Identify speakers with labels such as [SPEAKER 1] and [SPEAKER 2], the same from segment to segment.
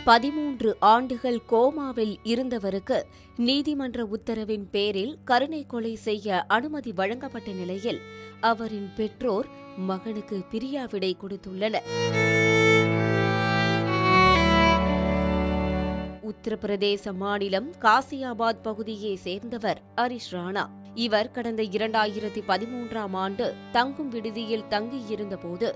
[SPEAKER 1] 13 ஆண்டுகள் கோமாவில் இருந்தவருக்கு நீதிமன்ற உத்தரவின் பேரில் கருணை கொலை செய்ய அனுமதி வழங்கப்பட்ட நிலையில் அவரின் பெற்றோர் மகனுக்கு பிரியாவிடை கொடுத்துள்ளனர். உத்தரப்பிரதேச மாநிலம் காசியாபாத் பகுதியை சேர்ந்தவர் ஹரிஷ் ராணா. இவர் கடந்த 2013ஆம் ஆண்டு தங்கும் விடுதியில் தங்கியிருந்தபோது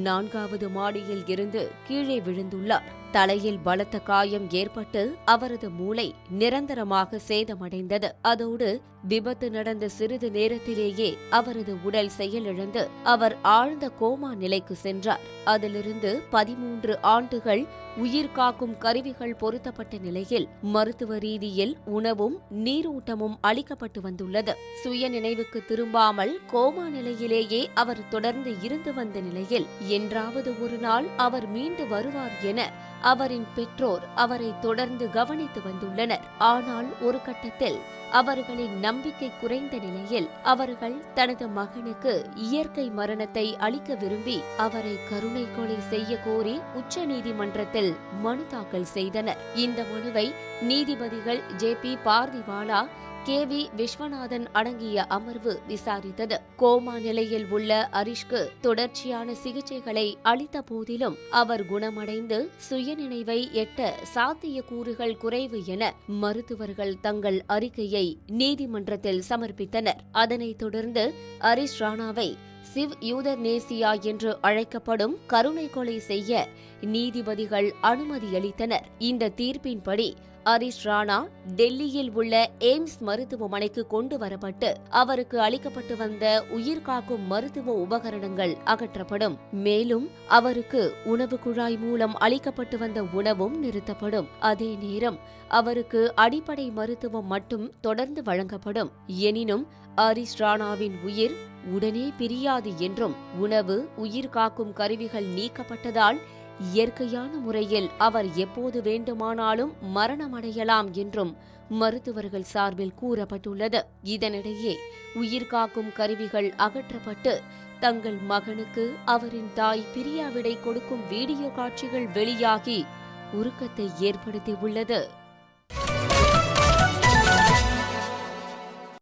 [SPEAKER 1] 4வது மாடியில் இருந்து கீழே விழுந்துள்ளார். தலையில் பலத்த காயம் ஏற்பட்டு அவரது மூளை நிரந்தரமாக சேதமடைந்தது. அதோடு விபத்து நடந்த சிறிது நேரத்திலேயே அவரது உடல் செயலிழந்து அவர் ஆழ்ந்த கோமா நிலைக்கு சென்றார். அதிலிருந்து 13 ஆண்டுகள் உயிர் காக்கும் கருவிகள் பொருத்தப்பட்ட நிலையில் மருத்துவ ரீதியில் உணவும் நீரூட்டமும் அளிக்கப்பட்டு வந்துள்ளது. சுய நினைவுக்கு திரும்பாமல் கோமா நிலையிலேயே அவர் தொடர்ந்து இருந்து வந்த நிலையில் என்றாவது ஒரு நாள் அவர் மீண்டு வருவார் என அவரின் பெற்றோர் அவரை தொடர்ந்து கவனித்து வந்துள்ளனர். ஆனால் ஒரு கட்டத்தில் அவர்களின் நம்பிக்கை குறைந்த நிலையில் அவர்கள் தனது மகனுக்கு இயற்கை மரணத்தை அளிக்க விரும்பி அவரை கருணை கொலை செய்ய கோரி உச்சநீதிமன்றத்தில் மனு தாக்கல் செய்தனர். இந்த மனுவை நீதிபதிகள் JP பார்திவாலா, KV விஸ்வநாதன் அடங்கிய அமர்வு விசாரித்தது. கோமா நிலையில் உள்ள ஹரிஷ்க்கு தொடர்ச்சியான சிகிச்சைகளை அளித்த போதிலும் அவர் குணமடைந்து சுயநினைவை எட்ட சாத்தியக்கூறுகள் குறைவு என மருத்துவர்கள் தங்கள் அறிக்கையை நீதிமன்றத்தில் சமர்ப்பித்தனர். அதனைத் தொடர்ந்து ஹரிஷ் ராணாவை சிவ் யூதர்நேசியா என்று அழைக்கப்படும் கருணை கொலை செய்ய நீதிபதிகள் அனுமதியளித்தனர். இந்த தீர்ப்பின்படி ஹரிஷ் ராணா டெல்லியில் உள்ள எய்ம்ஸ் மருத்துவமனைக்கு கொண்டு வரப்பட்டு அவருக்கு அளிக்கப்பட்டு வந்த உயிர்காக்கும் மருத்துவ உபகரணங்கள் அகற்றப்படும். மேலும் அவருக்கு உணவு குழாய் மூலம் அளிக்கப்பட்டு வந்த உணவும் நிறுத்தப்படும். அதே நேரம் அவருக்கு அடிப்படை மருத்துவம் மட்டும் தொடர்ந்து வழங்கப்படும். எனினும் ஹரிஷ் ராணாவின் உயிர் உடனே பிரியாது என்றும் உணவு, உயிர் காக்கும் கருவிகள் நீக்கப்பட்டதால் இயற்கையான முறையில் அவர் எப்போது வேண்டுமானாலும் மரணமடையலாம் என்றும் மருத்துவர்கள் சார்பில் கூறப்பட்டுள்ளது. இதனிடையே உயிர்காக்கும் கருவிகள் அகற்றப்பட்டு தங்கள் மகனுக்கு அவரின் தாய் பிரியாவிடை கொடுக்கும் வீடியோ காட்சிகள் வெளியாகி உருக்கத்தை ஏற்படுத்தியுள்ளது.